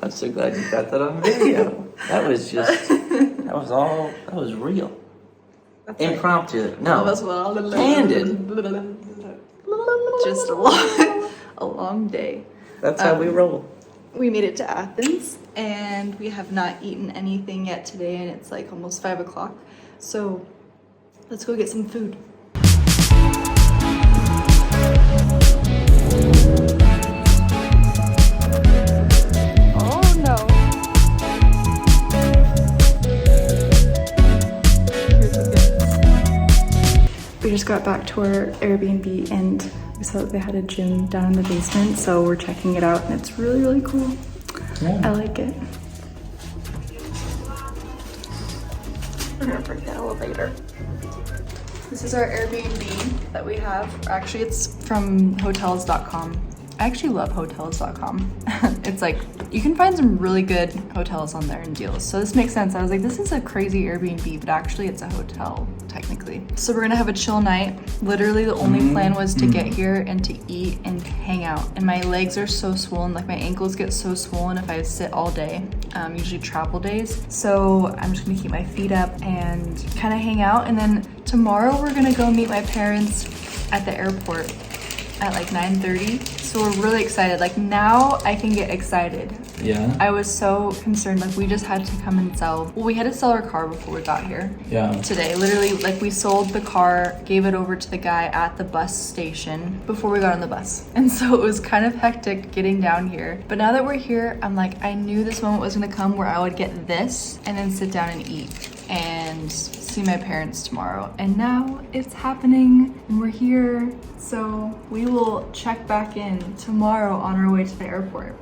I'm so glad you got that on video. That was real. That's impromptu. No. Candid. Just a long day. That's how we roll. We made it to Athens and we have not eaten anything yet today, and it's like almost 5 o'clock. So let's go get some food. We just got back to our Airbnb and we saw that they had a gym down in the basement, so we're checking it out and it's really, really cool. Yeah. I like it. We're gonna break that elevator. This is our Airbnb that we have. Actually, it's from hotels.com. I actually love hotels.com. It's like, you can find some really good hotels on there and deals. So this makes sense. I was like, this is a crazy Airbnb, but actually it's a hotel, technically. So we're gonna have a chill night. Literally the only plan was to get here and to eat and hang out. And my legs are so swollen, like my ankles get so swollen if I sit all day, usually travel days. So I'm just gonna keep my feet up and kind of hang out. And then tomorrow we're gonna go meet my parents at the airport at like 9:30. So we're really excited. Like now I can get excited. Yeah. I was so concerned. Like we just had to come and we had to sell our car before we got here. Yeah. Today, literally, like we sold the car, gave it over to the guy at the bus station before we got on the bus. And so it was kind of hectic getting down here. But now that we're here, I'm like, I knew this moment was gonna come where I would get this and then sit down and eat and see my parents tomorrow. And now it's happening and we're here. So we will check back in tomorrow on our way to the airport.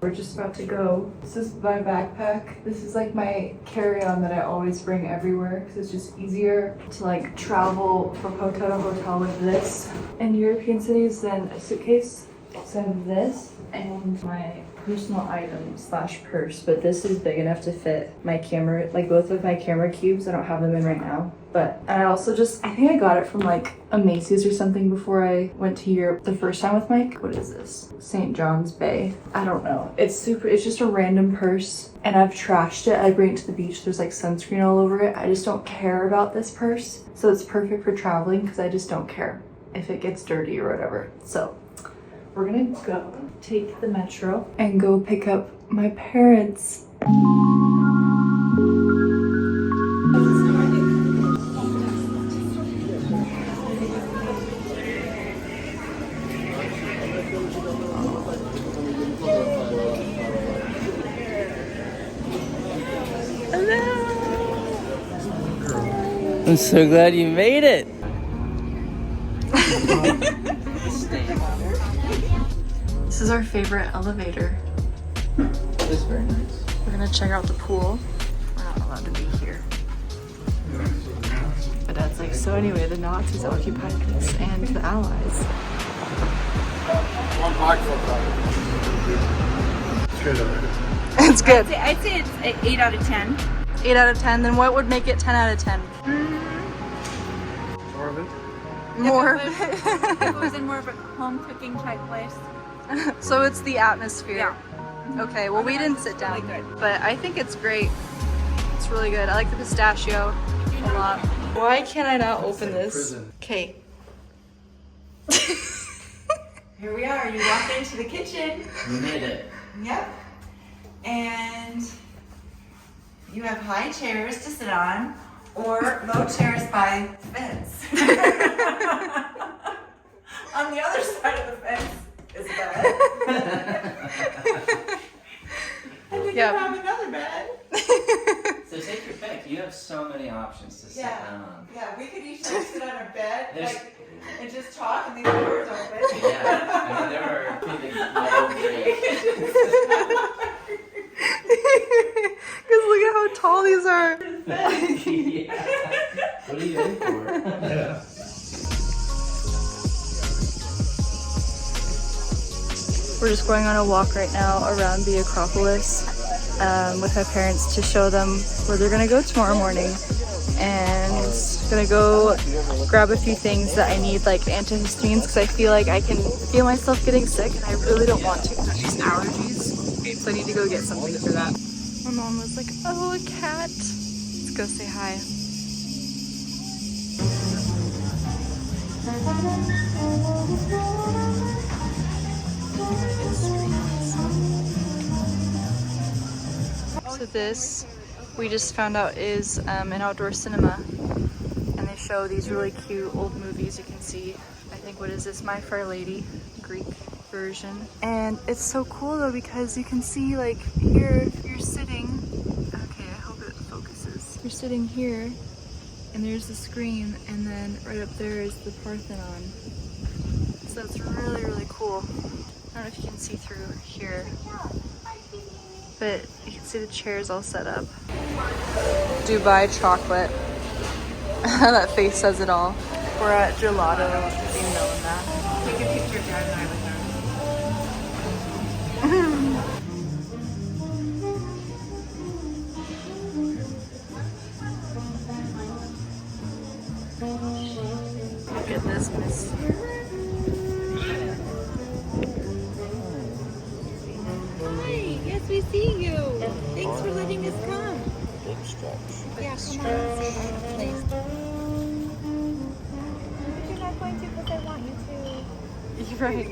We're just about to go. This is my backpack. This is like my carry-on that I always bring everywhere because it's just easier to like travel from hotel to hotel with this. In European cities, then a suitcase. So I have this and my personal item / purse, but this is big enough to fit my camera, like both of my camera cubes. I don't have them in right now. But I also I think I got it from like a Macy's or something before I went to Europe the first time with Mike. What is this? St. John's Bay. I don't know. It's just a random purse and I've trashed it. I bring it to the beach. There's like sunscreen all over it. I just don't care about this purse. So it's perfect for traveling because I just don't care if it gets dirty or whatever. So we're gonna go take the metro and go pick up my parents. I'm so glad you made it. This is our favorite elevator. It's very nice. We're gonna check out the pool. We're not allowed to be here. But that's like, so anyway, the Nazis occupied this and the Allies. One block for It's good. I'd say it's an 8 out of 10. 8 out of 10, then what would make it 10 out of 10? More of it. More. If it was in more of a home cooking type place. So it's the atmosphere. Yeah. Okay, well we didn't sit down, really good. but I think it's great. It's really good. I like the pistachio a lot. Why can't I not open this? Okay. Here we are. You walk into the kitchen. You made it. Yep. And you have high chairs to sit on or low chairs by the fence. On the other side of the fence is a bed. And then you have another bed. So take your pick. You have so many options to sit down on. Yeah, we could each sit on a bed There's- and just talk and leave the doors open. Yeah, I mean, there are big yellow trees. Yeah. What are you in for? Yeah. We're just going on a walk right now around the Acropolis with my parents to show them where they're gonna go tomorrow morning. And gonna go grab a few things that I need, like antihistamines, because I feel like I can feel myself getting sick and I really don't want to because it's just allergies. So I need to go get something for that. My mom was like, oh, a cat. Let's go say hi. So this, we just found out, is an outdoor cinema, and they show these really cute old movies. You can see, I think, what is this, My Fair Lady, Greek version. And it's so cool though, because you can see, like, here you're sitting, okay, I hope it focuses. You're sitting here and there's the screen, and then right up there is the Parthenon. So it's really, really cool. I don't know if you can see through here, but you can see the chairs all set up. Dubai chocolate. That face says it all. We're at Gelato di Nonna. Take a picture of Dad and I with Look at this miss. Hi, yes, we see you. Thanks for letting us come. Yeah, come on, let's see our place. But you're not going to because I want you to. You're right.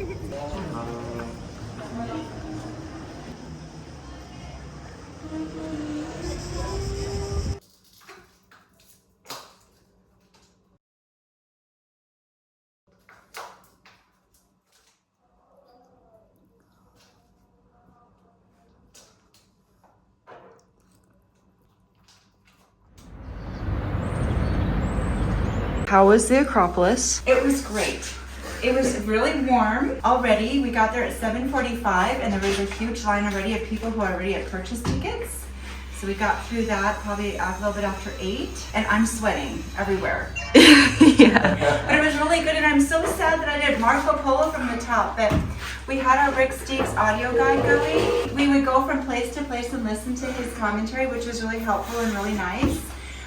How was the Acropolis? It was great. It was really warm already. We got there at 7:45 and there was a huge line already of people who already had purchased tickets. So we got through that probably a little bit after 8, and I'm sweating everywhere. Yeah. But it was really good, and I'm so sad that I did Marco Polo from the top, but we had our Rick Steves audio guide going. We would go from place to place and listen to his commentary, which was really helpful and really nice.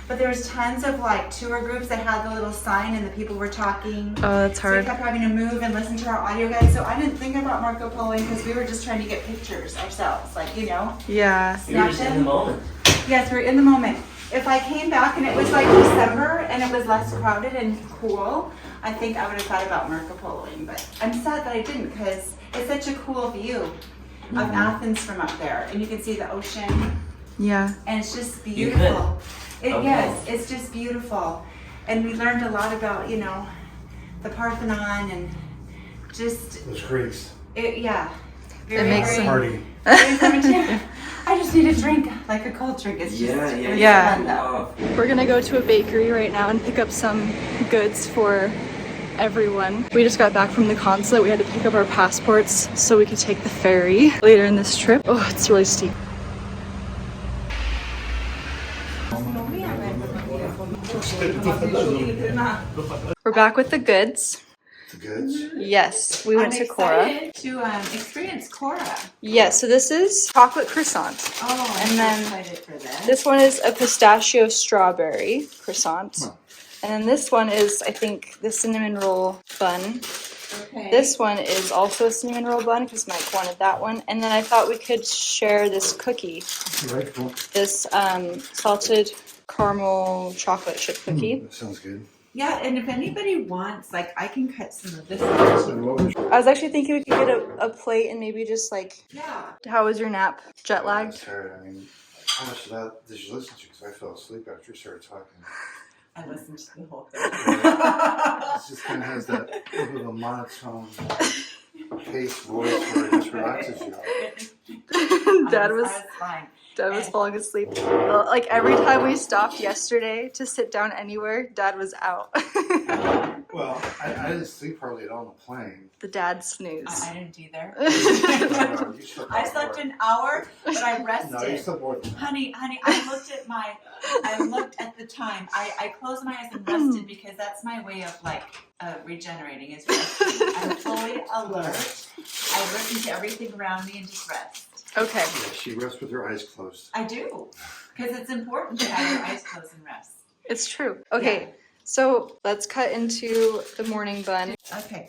But there was tons of like tour groups that had the little sign and the people were talking. Oh, that's So we hard. kept having to move and listen to our audio guide. So I didn't think about Marco Polo because we were just trying to get pictures ourselves, like, you know. Yeah. You were just in the moment. Yes, we're in the moment. If I came back and it was like December and it was less crowded and cool, I think I would have thought about Marco Poloing. But I'm sad that I didn't because it's such a cool view of Athens from up there. And you can see the ocean. Yeah. And it's just You beautiful. Okay. Yes, it's just beautiful. And we learned a lot about, you know, the Parthenon and just, Those Greeks. yeah. It makes very, Party. very informative. I just need a drink, like a cold drink. It's just Yeah. fun though. We're gonna go to a bakery right now and pick up some goods for everyone. We just got back from the consulate. We had to pick up our passports so we could take the ferry later in this trip. Oh, it's really steep. We're back with the goods. The goods. Yes, we went I'm to Cora. excited to experience Cora. Yes, so this is chocolate croissant. Oh, I'm And so then excited for this. This one is a pistachio strawberry croissant. And then this one is, I think, the cinnamon roll bun. Okay. This one is also a cinnamon roll bun because Mike wanted that one. And then I thought we could share this cookie, Right, cool. this salted caramel chocolate chip cookie. That sounds good. Yeah, and if anybody wants, like, I can cut some of this. So what was- I was actually thinking we could get a plate and maybe just like, Yeah. how was your nap? Jet I lagged? was tired. I mean, how much of that did you listen to? Because I fell asleep after you started talking. I listened to the whole thing. It just kind of has that little bit of a monotone pace voice where it just relaxes you. Dad I was fine. Dad was falling asleep. Like every time we stopped yesterday to sit down anywhere, Dad was out. Well, I didn't sleep hardly at all on the plane. The dad snooze. I didn't either. No, you slept I more. slept an hour, but I rested. No, you slept more than that. Honey, I looked at the time. I closed my eyes and rested because that's my way of like regenerating is rest. I'm fully alert. I listen to everything around me and just rest. Okay. Yeah, she rests with her eyes closed. I do, because it's important to have your eyes closed and rest. It's true. Okay, so let's cut into the morning bun. Okay.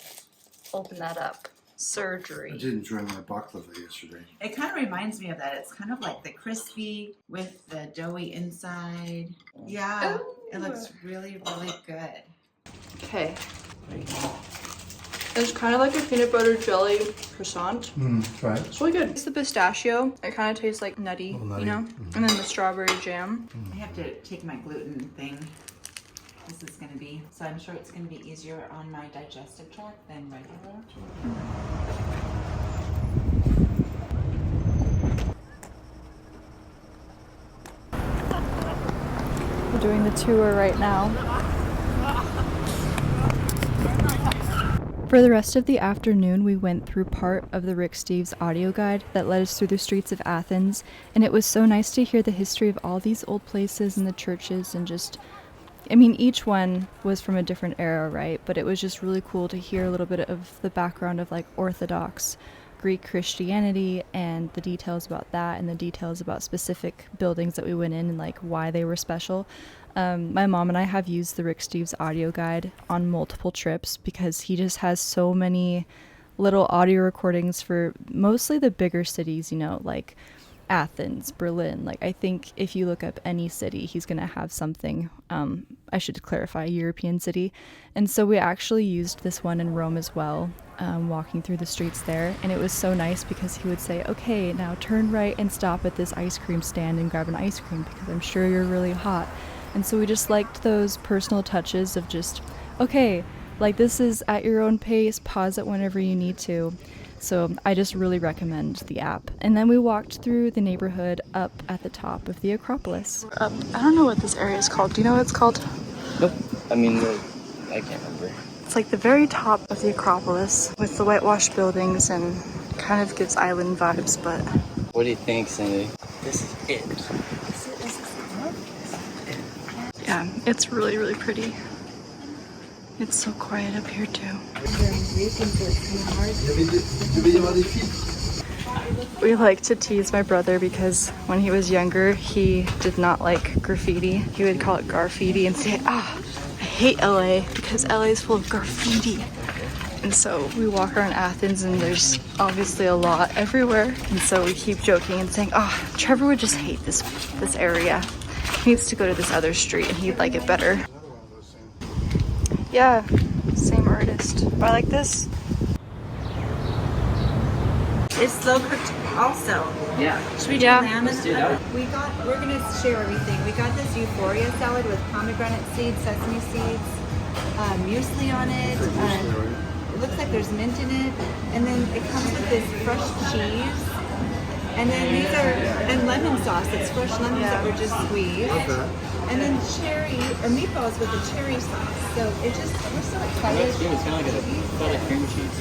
Open that up. I Surgery. did enjoy my baklava yesterday. It kind of reminds me of that. It's kind of like the crispy with the doughy inside. Yeah, it looks really, really good. Okay. It's kind of like a peanut butter jelly croissant. Try it. It's really good. It's the pistachio. It kind of tastes like nutty, nutty. you know? And then the strawberry jam. I have to take my gluten thing. This is going to be, so I'm sure it's going to be easier on my digestive tract than regular. We're doing the tour right now. For the rest of the afternoon, we went through part of the Rick Steves audio guide that led us through the streets of Athens, and it was so nice to hear the history of all these old places and the churches and just, I mean, each one was from a different era, right? But it was just really cool to hear a little bit of the background of like Orthodox Greek Christianity and the details about that and the details about specific buildings that we went in and like why they were special. My mom and I have used the Rick Steves audio guide on multiple trips because he just has so many little audio recordings for mostly the bigger cities, you know, like Athens, Berlin. Like, I think if you look up any city, he's going to have something. I should clarify, European city. And so we actually used this one in Rome as well, walking through the streets there. And it was so nice because he would say, okay, now turn right and stop at this ice cream stand and grab an ice cream because I'm sure you're really hot. And so we just liked those personal touches of just, okay, like this is at your own pace, pause it whenever you need to. So I just really recommend the app. And then we walked through the neighborhood up at the top of the Acropolis. I don't know what this area is called. Do you know what it's called? Nope. I mean, I can't remember. It's like the very top of the Acropolis with the whitewashed buildings and kind of gives island vibes, but... What do you think, Cindy? This is it. Yeah, it's really, really pretty. It's so quiet up here too. We like to tease my brother because when he was younger, he did not like graffiti. He would call it garfiti and say, I hate LA because LA is full of graffiti. And so we walk around Athens and there's obviously a lot everywhere. And so we keep joking and saying, Trevor would just hate this area. He needs to go to this other street and he'd like it better. Yeah, same artist. But I like this. It's slow cooked also. Yeah. Should we do Yeah. lamb? Let's do that. We're gonna share everything. We got this euphoria salad with pomegranate seeds, sesame seeds, muesli on it. It looks like there's mint in it. And then it comes with this fresh cheese. And then these are, and lemon sauce. It's fresh lemons that were just squeezed. And then cherry, or meatballs with a cherry sauce. So it just, we're so excited. It's good. It's kind of like a cream cheese.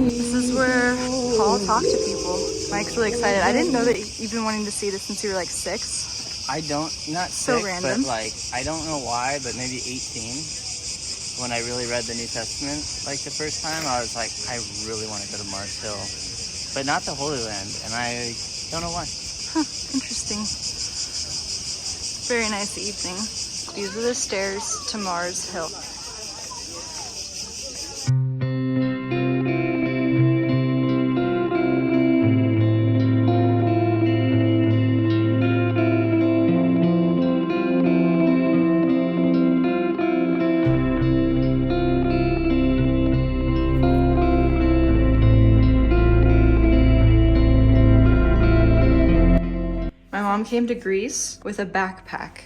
This is where Paul talked to people. Mike's really excited. I didn't know that you've been wanting to see this since you were like 6. I don't, not So sick, random. but like, I don't know why, but maybe 18. When I really read the New Testament, like the first time, I was like, I really want to go to Mars Hill, but not the Holy Land, and I don't know why. Huh, interesting. Very nice evening. These are the stairs to Mars Hill. My mom came to Greece with a backpack.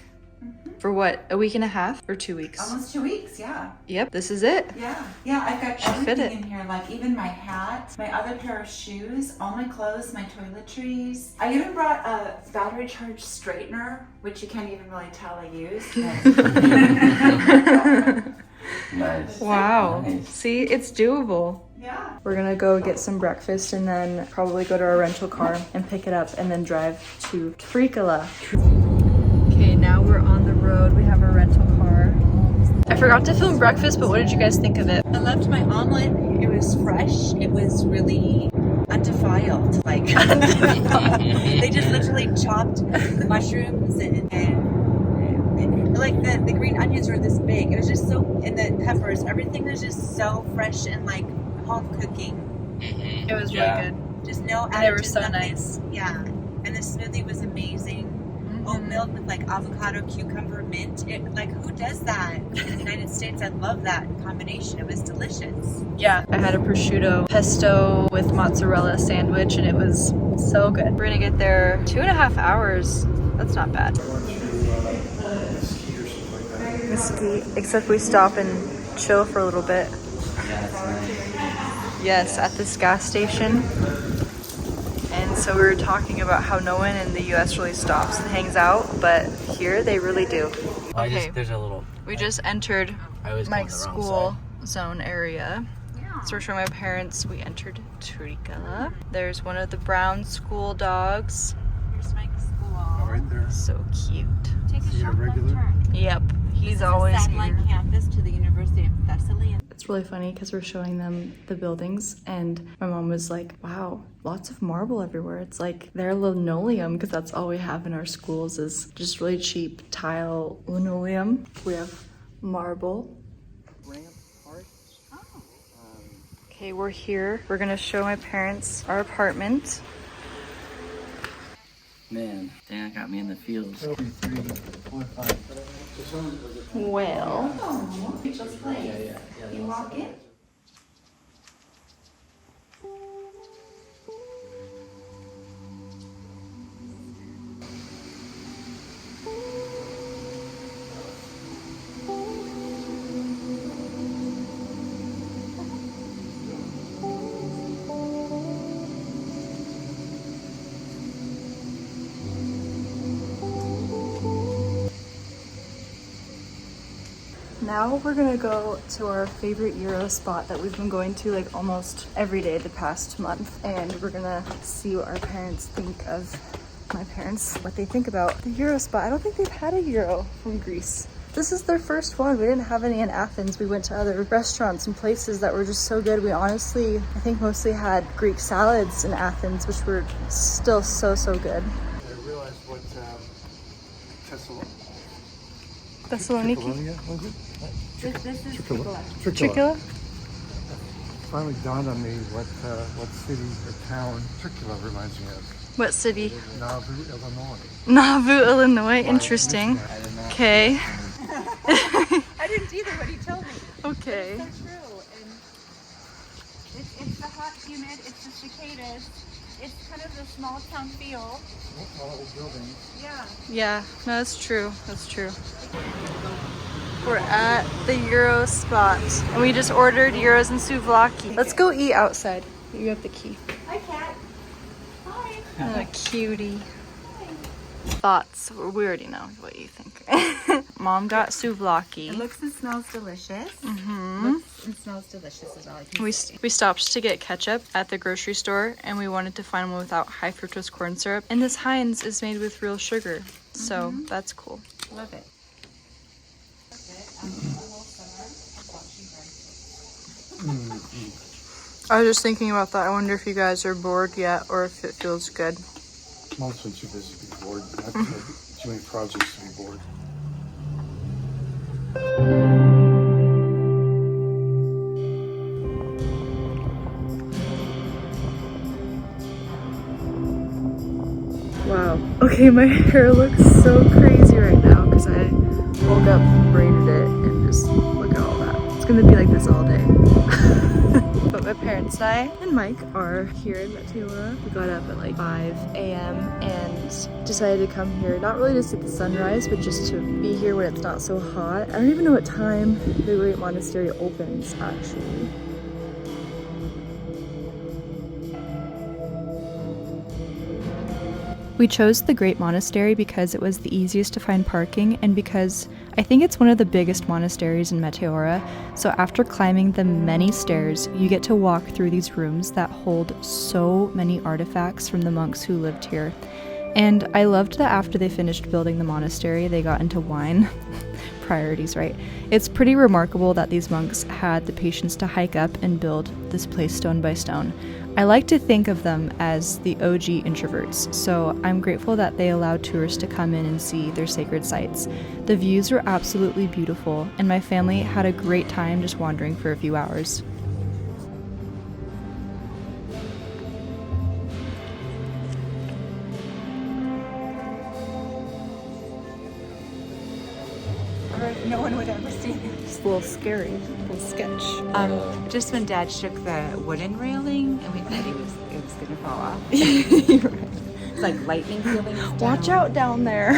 For what? A week and a half or 2 weeks? Almost 2 weeks, yeah. Yep, this is it. Yeah, I've got Should fit everything it. in here, like even my hat, my other pair of shoes, all my clothes, my toiletries. I even brought a battery charged straightener, which you can't even really tell I use. Nice. Wow. Nice. See, it's doable. Yeah. We're gonna go get some breakfast and then probably go to our rental car and pick it up and then drive to Trikala. Okay, now we're on the road. We have our rental car. I forgot to film breakfast, but what did you guys think of it? I loved my omelet. It was fresh. It was really undefiled. Like they just literally chopped the mushrooms and like the green onions were this big. It was just so, and the peppers. Everything was just so fresh and like home cooking. It was Yeah. really good. Just no. And they were additives, so nothing. nice. Yeah, and the smoothie was amazing. Oat milk with like avocado, cucumber, mint. Like who does that in the United States? I love that combination. It was delicious. Yeah, I had a prosciutto pesto with mozzarella sandwich and it was so good. We're gonna get there 2.5 hours. That's not bad. Mesquite, except we stop and chill for a little bit. Yeah, it's nice. Yes, at this gas station. And so we were talking about how no one in the US really stops and hangs out, but here they really do. Okay, There's a little. we just entered I always go on Mike's the wrong school zone area. So we're showing my parents we entered Trikala. There's one of the brown school dogs. Here's Mike's school. Right there. So cute. Take a See a sharp left regular? turn. Yep, he's This is always a satellite here. campus to the University of Thessaly. It's really funny because we're showing them the buildings and my mom was like, wow, lots of marble everywhere. It's like their linoleum, because that's all we have in our schools is just really cheap tile linoleum. We have marble. Okay, we're here. We're gonna show my parents our apartment. Man, Dan got me in the feels. Well, Oh, Rachel's place. You walk in. now we're gonna go to our favorite Euro spot that we've been going to like almost every day the past month, and we're gonna see what our parents think of my parents, what they think about the Euro spot. I don't think they've had a Euro from Greece. This is their first one. We didn't have any in Athens. We went to other restaurants and places that were just so good. We honestly, I think mostly had Greek salads in Athens, which were still so good. I realized what Thessaloniki? was it? This is Trikala? Finally dawned on me what city or town Trikala reminds me of. What city? Nauvoo, Illinois. Nauvoo, Illinois. Interesting. Okay. I didn't either, but he told me. Okay. It's so true. And it's the hot, humid, it's the cicadas. It's kind of the small town feel. All old buildings. Yeah. Yeah, no, that's true. That's true. We're at the Euro spot, and we just ordered Euros and souvlaki. Let's go eat outside. You have the key. Hi, cat. Hi. Oh, cutie. Thoughts? We already know what you think. Mom got souvlaki. It looks and smells delicious. Mm-hmm. Looks and smells delicious is all I can We say. stopped to get ketchup at the grocery store, and we wanted to find one without high fructose corn syrup. And this Heinz is made with real sugar, so that's cool. Love it. I was just thinking about that. I wonder if you guys are bored yet, or if it feels good. Mom's been too busy to be bored. I've had too many projects to be bored. Wow. Okay, my hair looks so crazy right now because I woke up, braided it, and just look at all that. It's gonna be like this all day. But my parents and I and Mike are here in Meteora. We got up at like 5 a.m. and decided to come here, not really to see the sunrise, but just to be here when it's not so hot. I don't even know what time the Great Monastery opens, actually. We chose the Great Monastery because it was the easiest to find parking and because I think it's one of the biggest monasteries in Meteora. So after climbing the many stairs, you get to walk through these rooms that hold so many artifacts from the monks who lived here. And I loved that after they finished building the monastery, they got into wine. Priorities, right? It's pretty remarkable that these monks had the patience to hike up and build this place stone by stone. I like to think of them as the OG introverts, so I'm grateful that they allowed tourists to come in and see their sacred sites. The views were absolutely beautiful, and my family had a great time just wandering for a few hours. No one would ever see it. It's a little scary, a little sketch. Just when Dad shook the wooden railing and we thought it was gonna fall off. It's like lightning feeling. Watch out down there.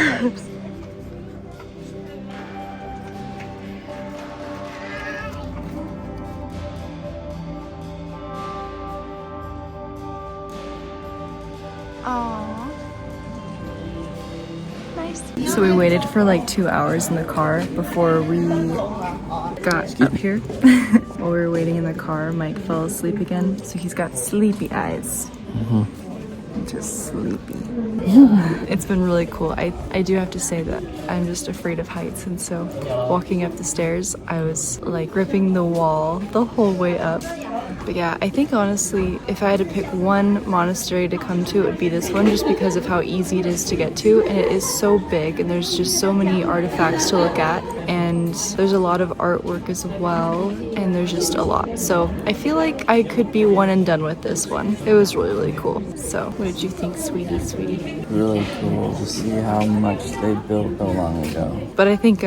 Aww. Nice. So we waited for like 2 hours in the car before we got up here. While we were waiting in the car, Mike fell asleep again, so he's got sleepy eyes. Just sleepy. It's been really cool. I do have to say that I'm just afraid of heights, and so walking up the stairs, I was like gripping the wall the whole way up. But yeah, I think honestly, if I had to pick one monastery to come to, it would be this one, just because of how easy it is to get to, and it is so big, and there's just so many artifacts to look at, and there's a lot of artwork as well, and there's just a lot. So I feel like I could be one and done with this one. It was really, really cool. So what did you think, sweetie? Really cool to see how much they built so long ago. But I think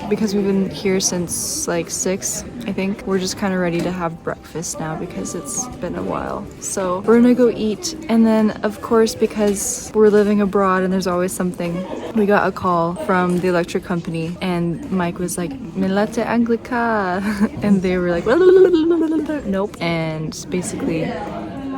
because we've been here since like 6, I think we're just kind of ready to have breakfast now because it's been a while. So we're gonna go eat, and then of course, because we're living abroad and there's always something, we got a call from the electric company and Mike was like, "Me latte Anglica," and they were like, "Nope," and basically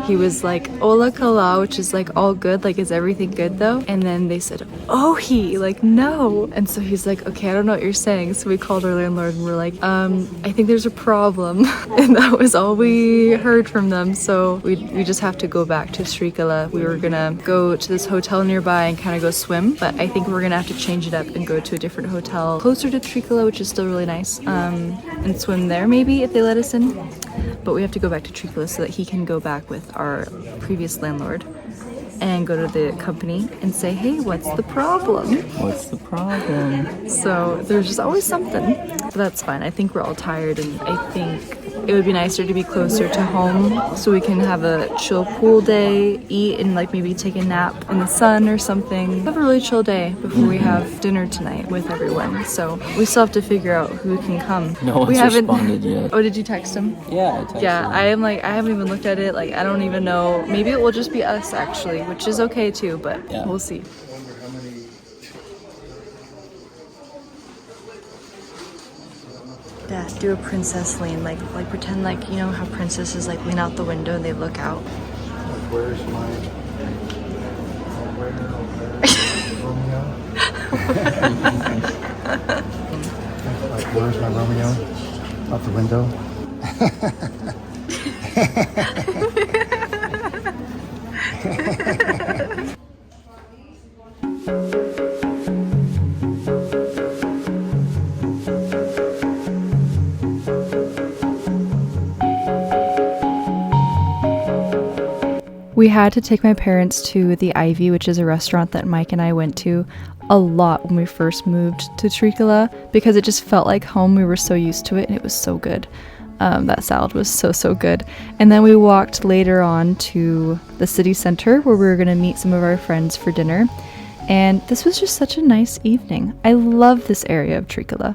he was like, "Hola kala," which is like all good, like is everything good though? And then they said, "Oh, he," like no. And so he's like, "Okay, I don't know what you're saying." So we called our landlord and we're like, I think there's a problem." And that was all we heard from them. So we just have to go back to Srikala. We were gonna go to this hotel nearby and kind of go swim, but I think we're gonna have to change it up and go to a different hotel closer to Srikala, which is still really nice, and swim there maybe if they let us in. But we have to go back to Trikala so that he can go back with our previous landlord and go to the company and say, "Hey, what's the problem?" What's the problem? So there's just always something. But that's fine. I think we're all tired, and I think it would be nicer to be closer to home so we can have a chill pool day, eat, and like maybe take a nap in the sun or something. Have a really chill day before we have dinner tonight with everyone. So we still have to figure out who can come. No one's we haven't responded yet. Oh, did you text him? Yeah, I texted Yeah, him. I am like, I haven't even looked at it. Like, I don't even know. Maybe it will just be us actually, which is okay too, but Yeah. we'll see. Yeah, do a princess lean, like pretend like, you know how princesses like lean out the window and they look out. Like, where's my Romeo? Like, where's my Romeo? Out the window? We had to take my parents to the Ivy, which is a restaurant that Mike and I went to a lot when we first moved to Trikala because it just felt like home. We were so used to it and it was so good. That salad was so good. And then we walked later on to the city center where we were going to meet some of our friends for dinner. And this was just such a nice evening. I love this area of Trikala.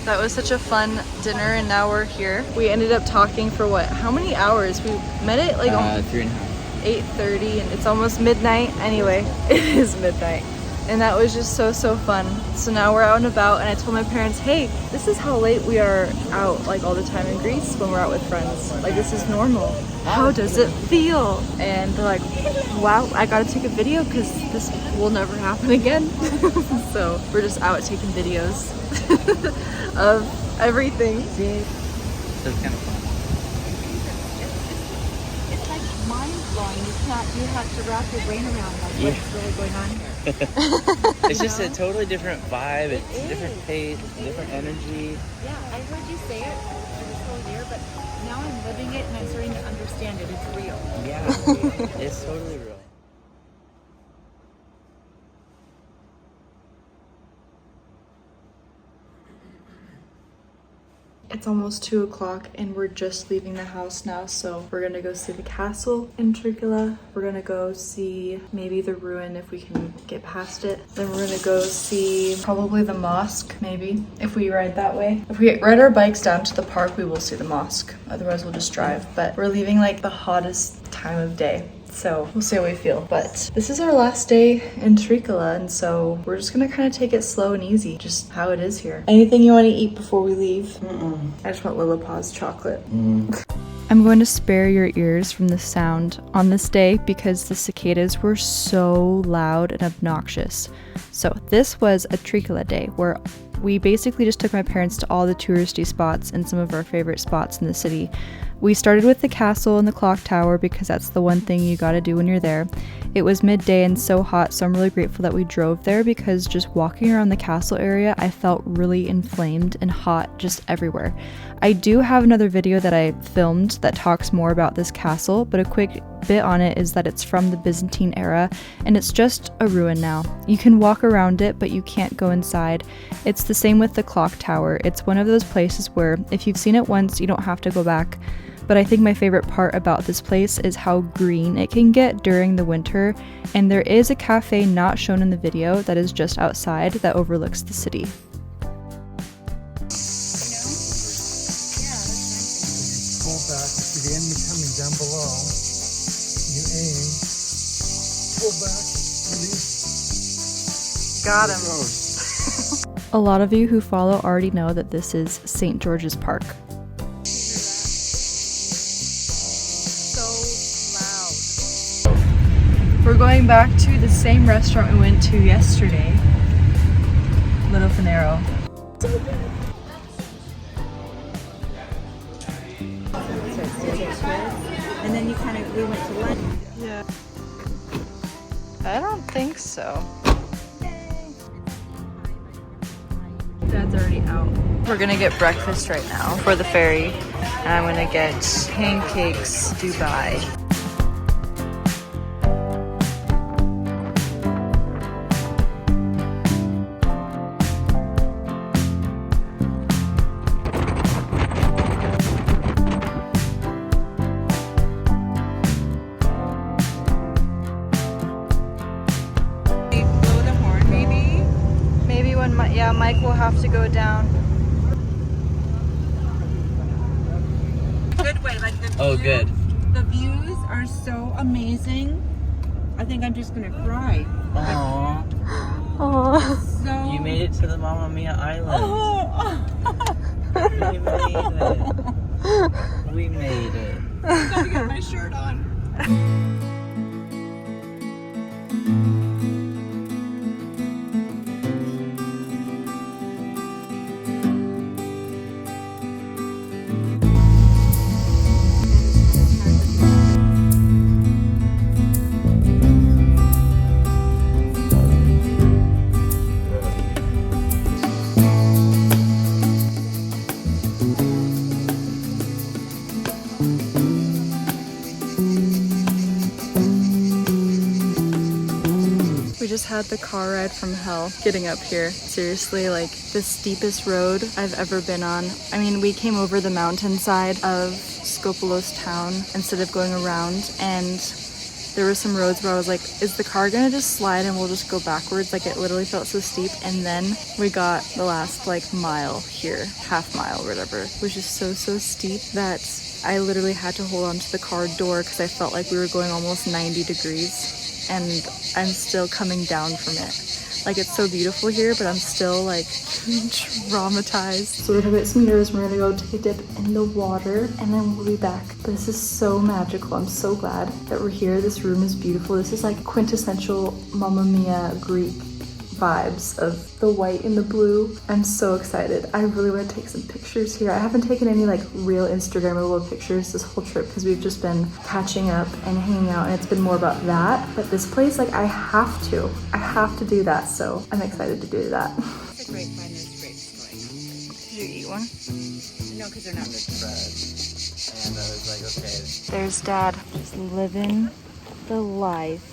That was such a fun dinner, and now we're here. We ended up talking for what? How many hours? We met at like 3.5. 8:30, and it's almost midnight. Anyway, it is midnight. And that was just so fun. So now we're out and about, and I told my parents, hey, this is how late we are out like all the time in Greece when we're out with friends. Like, this is normal. How does it feel? And they're like, wow, I gotta take a video because this will never happen again. So we're just out taking videos of everything. So it's kind of fun. It's like mind-blowing. You have to wrap your brain around like what's really going on here. It's just a totally different vibe. It's a different pace, different energy. Yeah, I heard you say it for this whole year, but now I'm living it and I'm starting to understand it. It's real. Yeah, it's totally real. It's almost 2 o'clock and we're just leaving the house now, so we're gonna go see the castle in Trikala. We're gonna go see maybe the ruin if we can get past it. Then we're gonna go see probably the mosque, maybe, if we ride that way. If we ride our bikes down to the park, we will see the mosque. Otherwise we'll just drive. But we're leaving like the hottest time of day, so we'll see how we feel. But this is our last day in Trikala, and so we're just gonna kind of take it slow and easy, just how it is here. Anything you want to eat before we leave? I just want Lillipaw's chocolate. I'm going to spare your ears from the sound on this day because the cicadas were so loud and obnoxious. So this was a Trikala day where we basically just took my parents to all the touristy spots and some of our favorite spots in the city. We started with the castle and the clock tower because that's the one thing you gotta do when you're there. It was midday and so hot, so I'm really grateful that we drove there because just walking around the castle area, I felt really inflamed and hot just everywhere. I do have another video that I filmed that talks more about this castle, but a quick bit on it is that it's from the Byzantine era and it's just a ruin now. You can walk around it, but you can't go inside. It's the same with the clock tower. It's one of those places where if you've seen it once, you don't have to go back. But I think my favorite part about this place is how green it can get during the winter, and there is a cafe not shown in the video that is just outside that overlooks the city. Pull back, see the enemy coming down below. You aim, pull back, release. Got him. A lot of you who follow already know that this is St. George's Park. We're going back to the same restaurant we went to yesterday, Little Finero. And then we went to lunch. Yeah. I don't think so. Dad's already out. We're gonna get breakfast right now for the ferry, and I'm gonna get pancakes Dubai. Yeah, Mike will have to go down. Good way, like the Oh, good. The views are so amazing. I think I'm just gonna cry. Aww. Aww. So You made it to the Mamma Mia Island. We made it. We made it. I gotta get my shirt on. Just had the car ride from hell getting up here. Seriously, like the steepest road I've ever been on. I mean, we came over the mountainside of Skopelos town instead of going around, and there were some roads where I was like, is the car gonna just slide and we'll just go backwards? Like it literally felt so steep. And then we got the last like mile here, half mile or whatever, which is so steep that I literally had to hold on to the car door because I felt like we were going almost 90 degrees and I'm still coming down from it. Like it's so beautiful here, but I'm still like traumatized. So we're gonna get some mirrors, we're gonna go take a dip in the water and then we'll be back. This is so magical. I'm so glad that we're here. This room is beautiful. This is like quintessential Mamma Mia Greek vibes of the white and the blue. I'm so excited. I really want to take some pictures here. I haven't taken any like real Instagrammable pictures this whole trip because we've just been catching up and hanging out and it's been more about that. But this place, like I have to do that. So I'm excited to do that. It's a great find. There's grapes going. Did you eat one? No, because they're not Bread. And I was like, okay. There's Dad just living the life.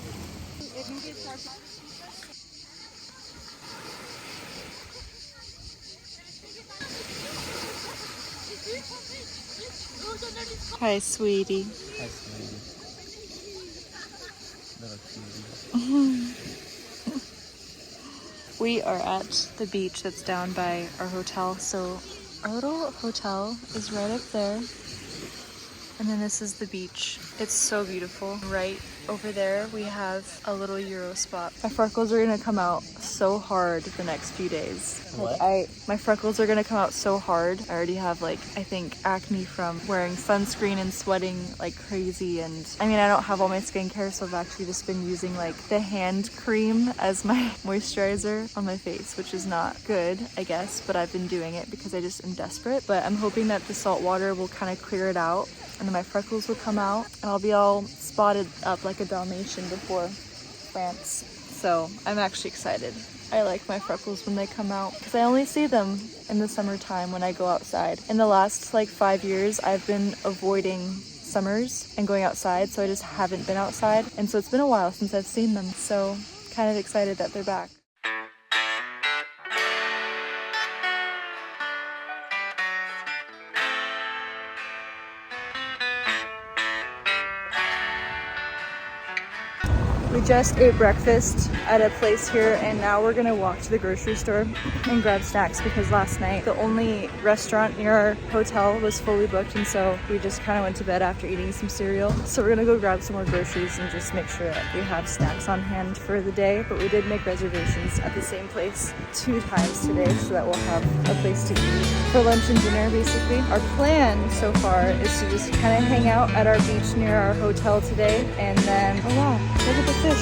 Hi, sweetie. Hi, sweetie. Little cutie. We are at the beach that's down by our hotel. So our little hotel is right up there. And then this is the beach. It's so beautiful. Right over there, we have a little Euro spot. My freckles are gonna come out so hard the next few days. What? My freckles are gonna come out so hard. I already have like, I think acne from wearing sunscreen and sweating like crazy. And I mean, I don't have all my skincare, so I've actually just been using like the hand cream as my moisturizer on my face, which is not good, I guess, but I've been doing it because I just am desperate. But I'm hoping that the salt water will kind of clear it out and then my freckles will come out and I'll be all spotted up like a Dalmatian before France. So I'm actually excited. I like my freckles when they come out because I only see them in the summertime when I go outside. In the last like 5 years, I've been avoiding summers and going outside, so I just haven't been outside. And so it's been a while since I've seen them. So kind of excited that they're back. We just ate breakfast at a place here and now we're gonna walk to the grocery store and grab snacks because last night the only restaurant near our hotel was fully booked and so we just kind of went to bed after eating some cereal. So we're gonna go grab some more groceries and just make sure that we have snacks on hand for the day. But we did make reservations at the same place 2 times today so that we'll have a place to eat for lunch and dinner basically. Our plan so far is to just kind of hang out at our beach near our hotel today and then, oh wow, look at the fish.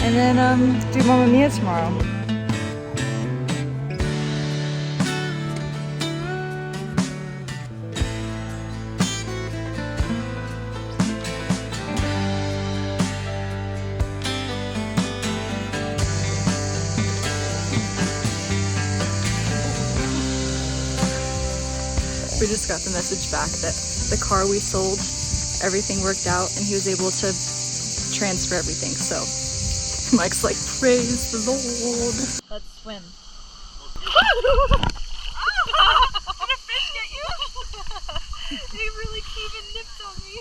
And then do Mamma Mia tomorrow. We just got the message back that the car we sold, everything worked out and he was able to transfer everything. So Mike's like, praise the Lord. Let's swim. Did a fish get you? They really came and nipped on me.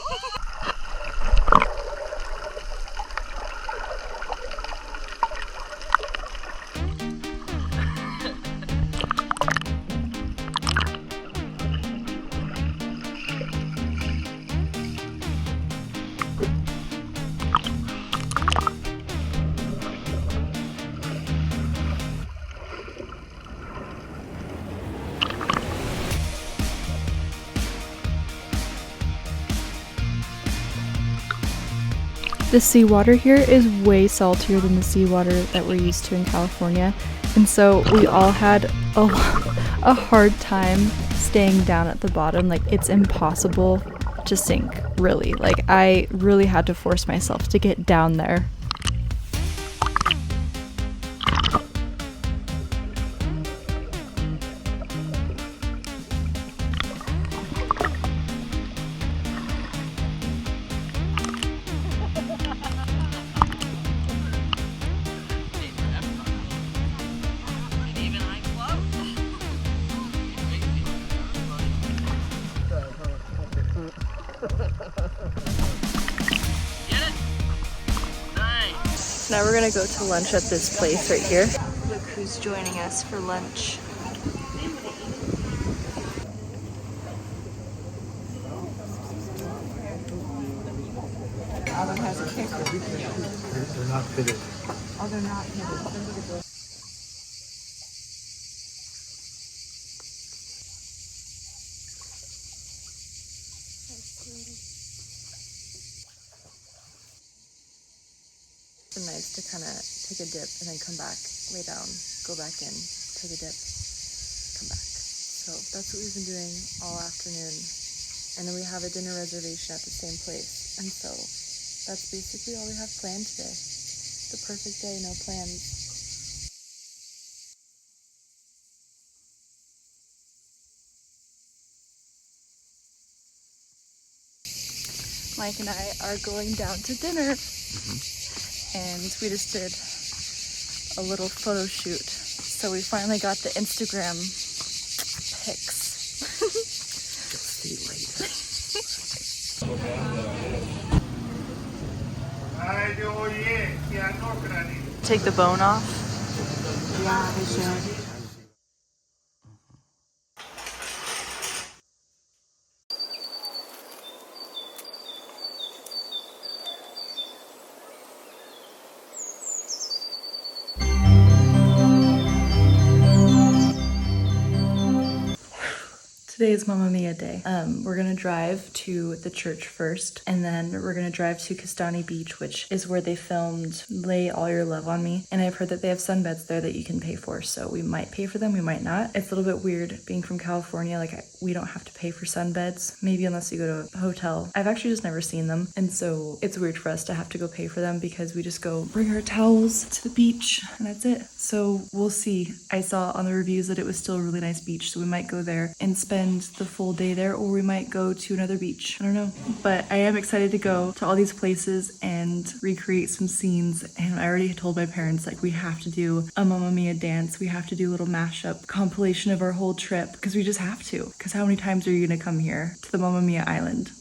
The seawater here is way saltier than the seawater that we're used to in California, and so we all had a hard time staying down at the bottom. Like, it's impossible to sink, really. Like, I really had to force myself to get down there. Now we're gonna go to lunch at this place right here. Look who's joining us for lunch. They're not fitted. Oh, they're not here. It's nice to kind of take a dip and then come back, lay down, go back in, take a dip, come back. So that's what we've been doing all afternoon. And then we have a dinner reservation at the same place. And so that's basically all we have planned today. The perfect day, no plans. Mike and I are going down to dinner. And we just did a little photo shoot. So we finally got the Instagram pics. See you later. Take the bone off. Yeah, they should. Today is Mamma Mia Day. We're gonna drive to the church first, and then we're gonna drive to Castani Beach, which is where they filmed Lay All Your Love on Me. And I've heard that they have sunbeds there that you can pay for, so we might pay for them, we might not. It's a little bit weird being from California, like we don't have to pay for sunbeds, maybe unless you go to a hotel. I've actually just never seen them, and so it's weird for us to have to go pay for them because we just go bring our towels to the beach, and that's it. So we'll see. I saw on the reviews that it was still a really nice beach, so we might go there and spend the full day there, or we might go to another beach. I don't know. But I am excited to go to all these places and recreate some scenes. And I already told my parents, like, we have to do a Mamma Mia dance. We have to do a little mashup compilation of our whole trip, because we just have to. Because how many times are you gonna come here to the Mamma Mia Island?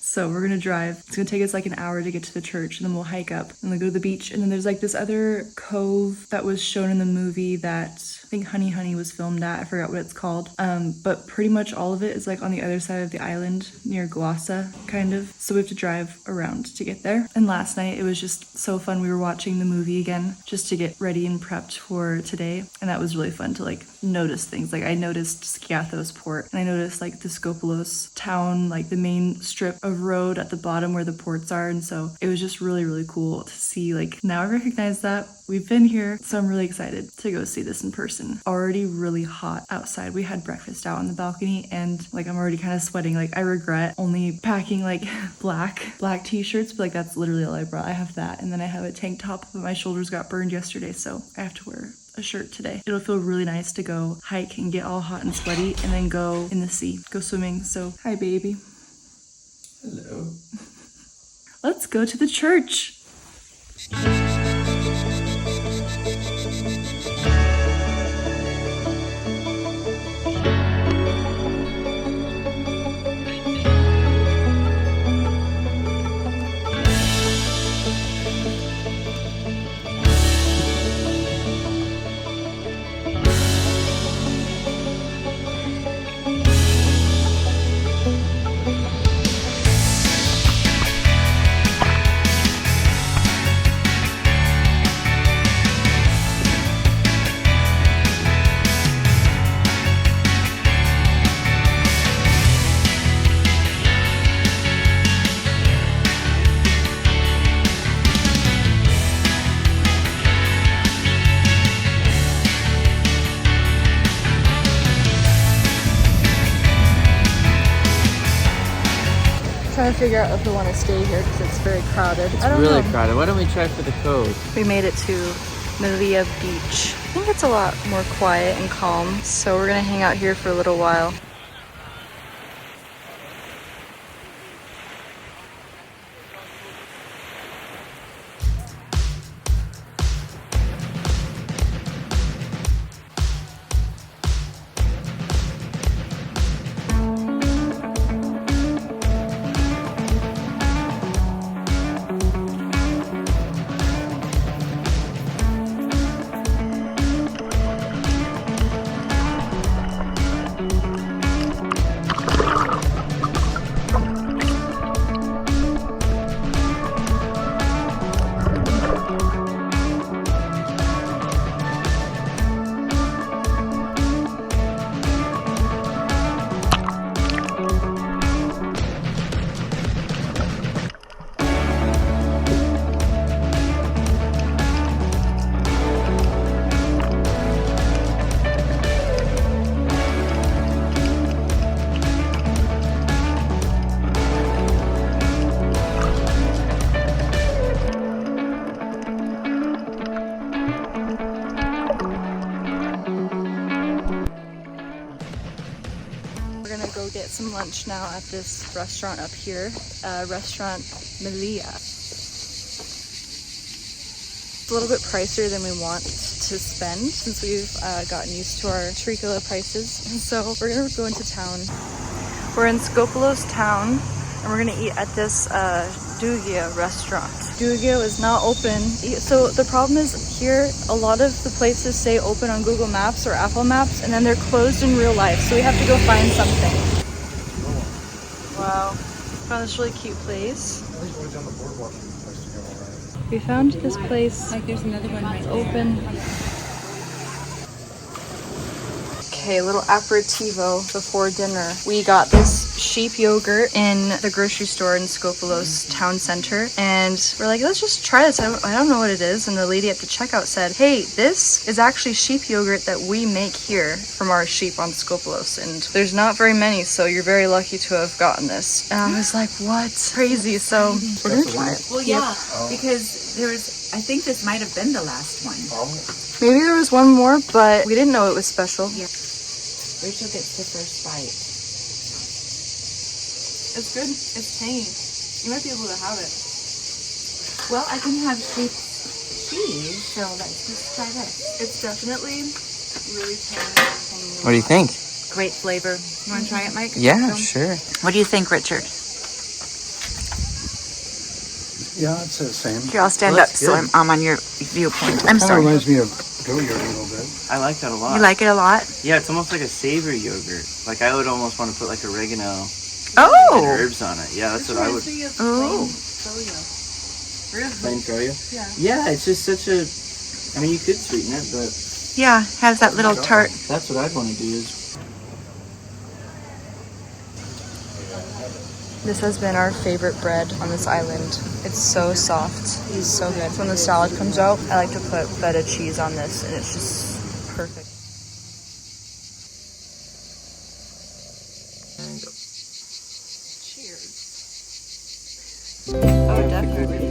So we're gonna drive. It's gonna take us like an hour to get to the church, and then we'll hike up and then go to the beach. And then there's like this other cove that was shown in the movie that I think Honey Honey was filmed at. I forgot what it's called. But pretty much all of it is like on the other side of the island near Glossa, kind of. So we have to drive around to get there. And last night it was just so fun. We were watching the movie again just to get ready and prepped for today. And that was really fun to like notice things. Like I noticed Skiathos Port, and I noticed like the Skopelos town, like the main strip of road at the bottom where the ports are. And so it was just really, really cool to see. Like now I recognize that we've been here, so I'm really excited to go see this in person. Already really hot outside. We had breakfast out on the balcony, and like I'm already kind of sweating. Like I regret only packing like black t-shirts, but like that's literally all I brought. I have that, and then I have a tank top, but my shoulders got burned yesterday, so I have to wear a shirt today. It'll feel really nice to go hike and get all hot and sweaty and then go in the sea, go swimming. So hi baby. Hello. Let's go to the church. Trying to figure out if we want to stay here because it's very crowded. It's I don't really know. crowded. Why don't we try for the code? We made it to Melia Beach. I think it's a lot more quiet and calm, so we're gonna hang out here for a little while. We're gonna go get some lunch now at this restaurant up here, restaurant Melia. It's a little bit pricier than we want to spend since we've gotten used to our Tricola prices. And so we're gonna go into town. We're in Skopelos town and we're gonna eat at this Dugia restaurant. Dugia is not open. So the problem is here, a lot of the places say open on Google Maps or Apple Maps and then they're closed in real life. So we have to go find something. Wow, found this really cute place. We found this place. Like there's another one right It's there. open. Okay, a little aperitivo before dinner. We got this sheep yogurt in the grocery store in Skopelos town center, and we're like, let's just try this. I don't know what it is. And the lady at the checkout said, hey, this is actually sheep yogurt that we make here from our sheep on Skopelos, and there's not very many, so you're very lucky to have gotten this. And I was like, what? Crazy. So we're gonna try it. Well, yeah, because there was, I think this might have been the last one. Maybe there was one more, but we didn't know it was special. Yeah. Rachel gets the first bite. It's good. It's tangy. You might be able to have it. Well, I can have sheep cheese, so let's just try this. It's definitely really tangy. What do you think? Great flavor. You want to try it, Mike? Yeah, sure. What do you think, Richard? Yeah, it's the same. Here, I'll stand Well, that's up so good. I'm on your viewpoint. I'm Kind of sorry. reminds me of goat yogurt a little bit. I like that a lot. You like it a lot? Yeah, it's almost like a savory yogurt. Like I would almost want to put like oregano and Oh. herbs on it. Yeah, that's what I would. Oh. Plain froyo? Yeah, it's just such a. I mean, you could sweeten it, but Yeah, has that little tart. that's what I'd want to do is. This has been our favorite bread on this island. It's so soft. It's so good. When the salad comes out, I like to put feta cheese on this, and it's just perfect. Cheers. Oh, definitely.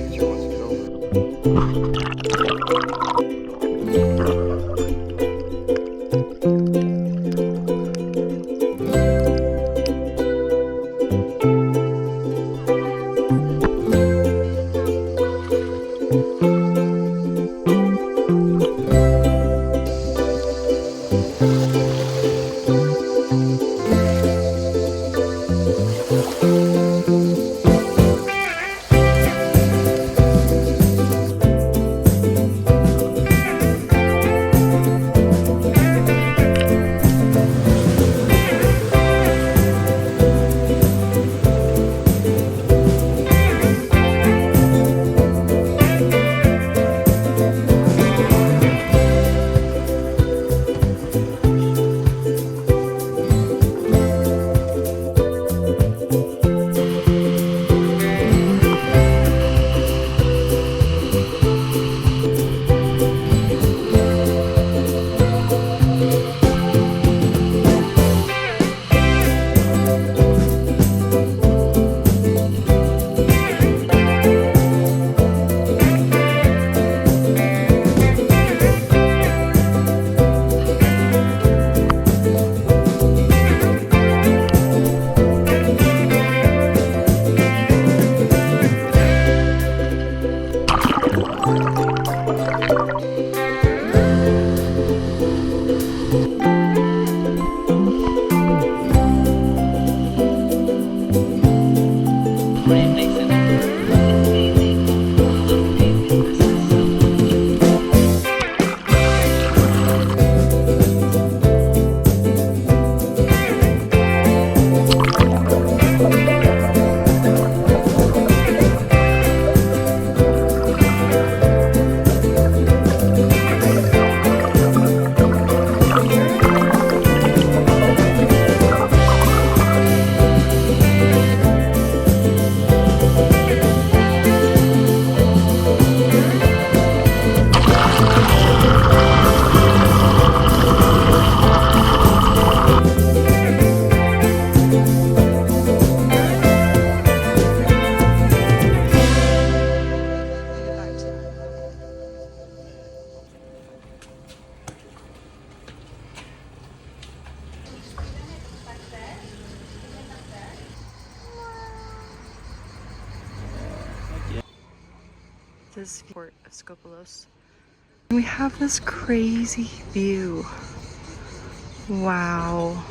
Athens-Meteora-Skopelos. We have this crazy view. Wow.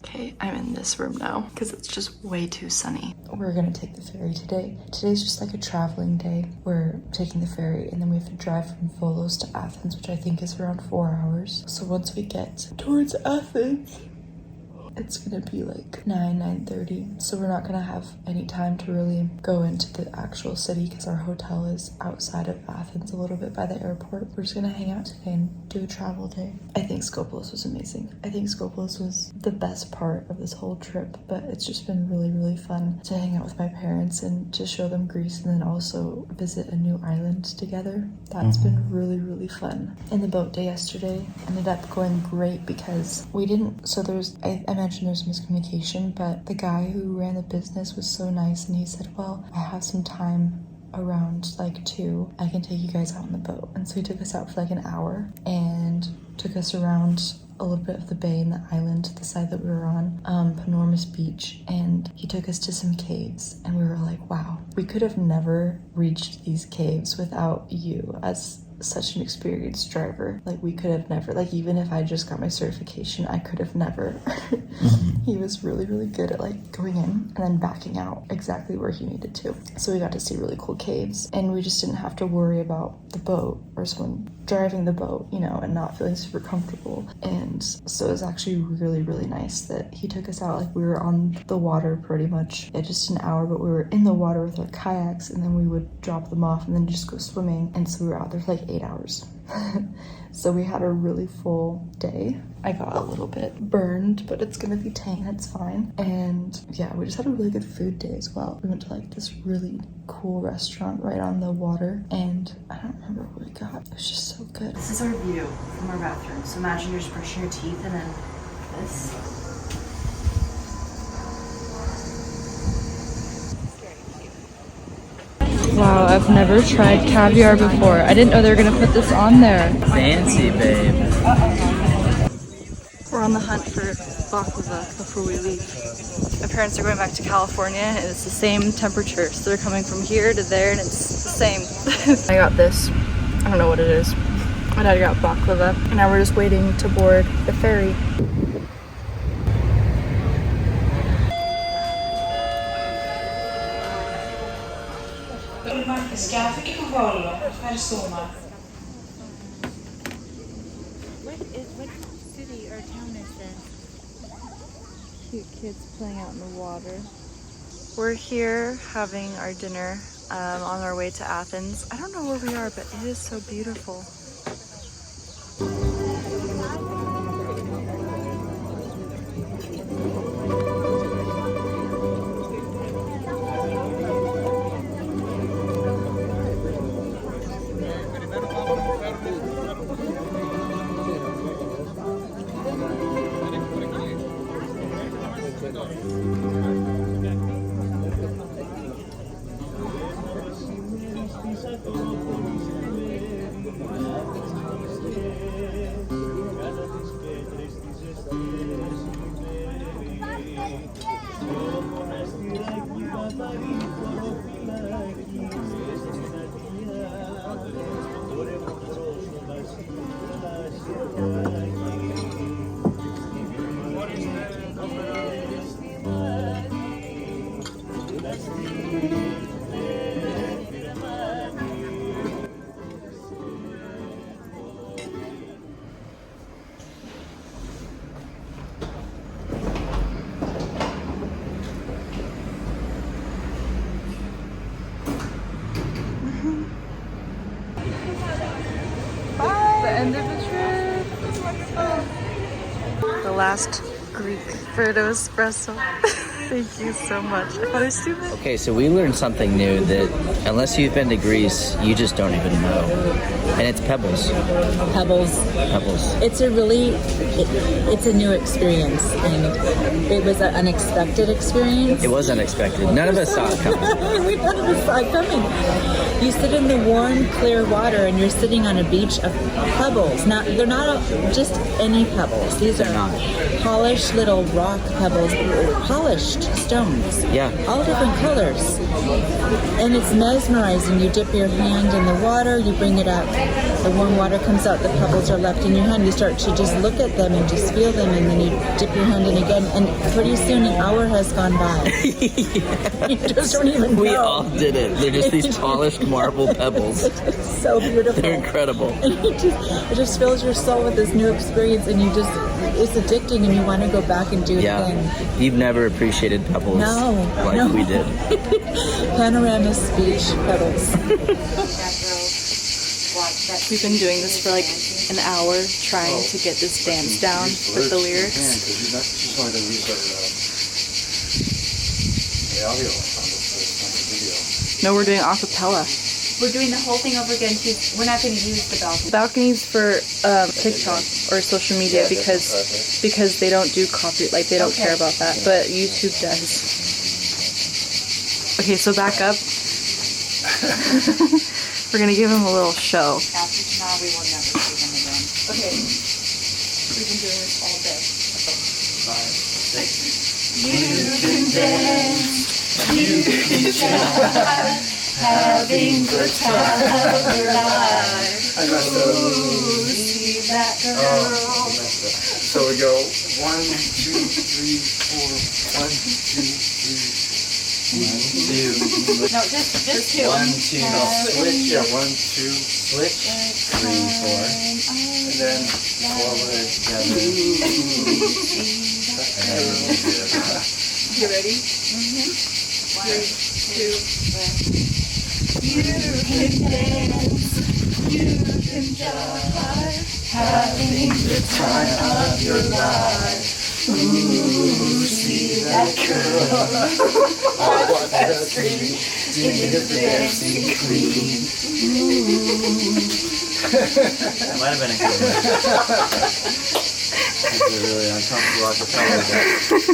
Okay, I'm in this room now because it's just way too sunny. We're gonna take the ferry today. Today's just like a traveling day. We're taking the ferry and then we have to drive from Volos to Athens, which I think is around 4 hours. So once we get towards Athens, it's gonna be like 9:30. So we're not gonna have any time to really go into the actual city because our hotel is outside of Athens a little bit by the airport. We're just gonna hang out today and do a travel day. I think Skopelos was amazing. I think Skopelos was the best part of this whole trip, but it's just been really, really fun to hang out with my parents and to show them Greece and then also visit a new island together. That's been really, really fun. And the boat day yesterday ended up going great because we didn't, so I mentioned there's miscommunication, but the guy who ran the business was so nice and he said, well, I have some time around like 2, I can take you guys out on the boat. And so he took us out for like an hour and took us around a little bit of the bay and the island, the side that we were on, Panormus Beach, and he took us to some caves and we were like, wow, we could have never reached these caves without you as such an experienced driver. Like we could have never, like even if I just got my certification, I could have never. He was really, really good at like going in and then backing out exactly where he needed to. So we got to see really cool caves and we just didn't have to worry about the boat or someone driving the boat, you know, and not feeling super comfortable. And so it was actually really, really nice that he took us out. Like we were on the water pretty much just an hour, but we were in the water with our kayaks and then we would drop them off and then just go swimming. And so we were out there for like 8 hours. So we had a really full day. I got a little bit burned, but it's gonna be tame, it's fine. And yeah, we just had a really good food day as well. We went to like this really cool restaurant right on the water and I don't remember what we got. It was just so good. This is our view from our bathroom. So imagine you're just brushing your teeth and then this. Wow, I've never tried caviar before. I didn't know they were gonna put this on there. Fancy, babe. We're on the hunt for baklava before we leave. My parents are going back to California and it's the same temperature. So they're coming from here to there and it's the same. I got this. I don't know what it is. My dad got baklava and now we're just waiting to board the ferry. What city or town is this? Cute kids playing out in the water. We're here having our dinner on our way to Athens. I don't know where we are, but it is so beautiful. end of the trip. The last Greek Brito espresso. Thank you so much. I thought it was stupid. Okay, so we learned something new that unless you've been to Greece, you just don't even know. And it's pebbles. Pebbles. Pebbles. It's a new experience, and it was an unexpected experience. It was unexpected. None of us saw it coming. None of us saw it coming. You sit in the warm, clear water, and you're sitting on a beach of pebbles. Now, they're not just any pebbles. These are polished little rock pebbles, polished stones. Yeah. All different colors. And it's mesmerizing. You dip your hand in the water, you bring it up, the warm water comes out, the pebbles are left in your hand. You start to just look at them and just feel them, and then you dip your hand in again, and pretty soon an hour has gone by. You just don't even know. We all did it. They're just these polished marble pebbles. It's so beautiful. They're incredible. And it just fills your soul with this new experience, and it's addicting, and you want to go back and do it again. You've never appreciated pebbles like we did. Panorama speech pebbles. We've been doing this for like an hour, trying to get this dance down with the lyrics. She's only going to use the audio on the video. No, we're doing acapella. We're doing the whole thing over again. We're not going to use the balcony. Balconies for TikTok or social media because they don't do copy, like they don't care about that, but YouTube does. Okay, so back up. We're gonna give him a little show. After tomorrow, we will never see them again. Okay, we've been doing this all day. 5, 6. You can dance, you can try, having the time of your life. Ooh, see that girl. So we go 1, 2, 3, 4. 1, 2, 3. 1, 2. No, just two. 1, 2. Switch, yeah, 1, 2. Switch. 3, 4. And then go over there together. You ready? 3, 2, 1. You can dance, you can drive, having the time of your life. Ooh, see that girl on that street in the dancing queen. That might have been a good one. This is a really uncomfortable acapella.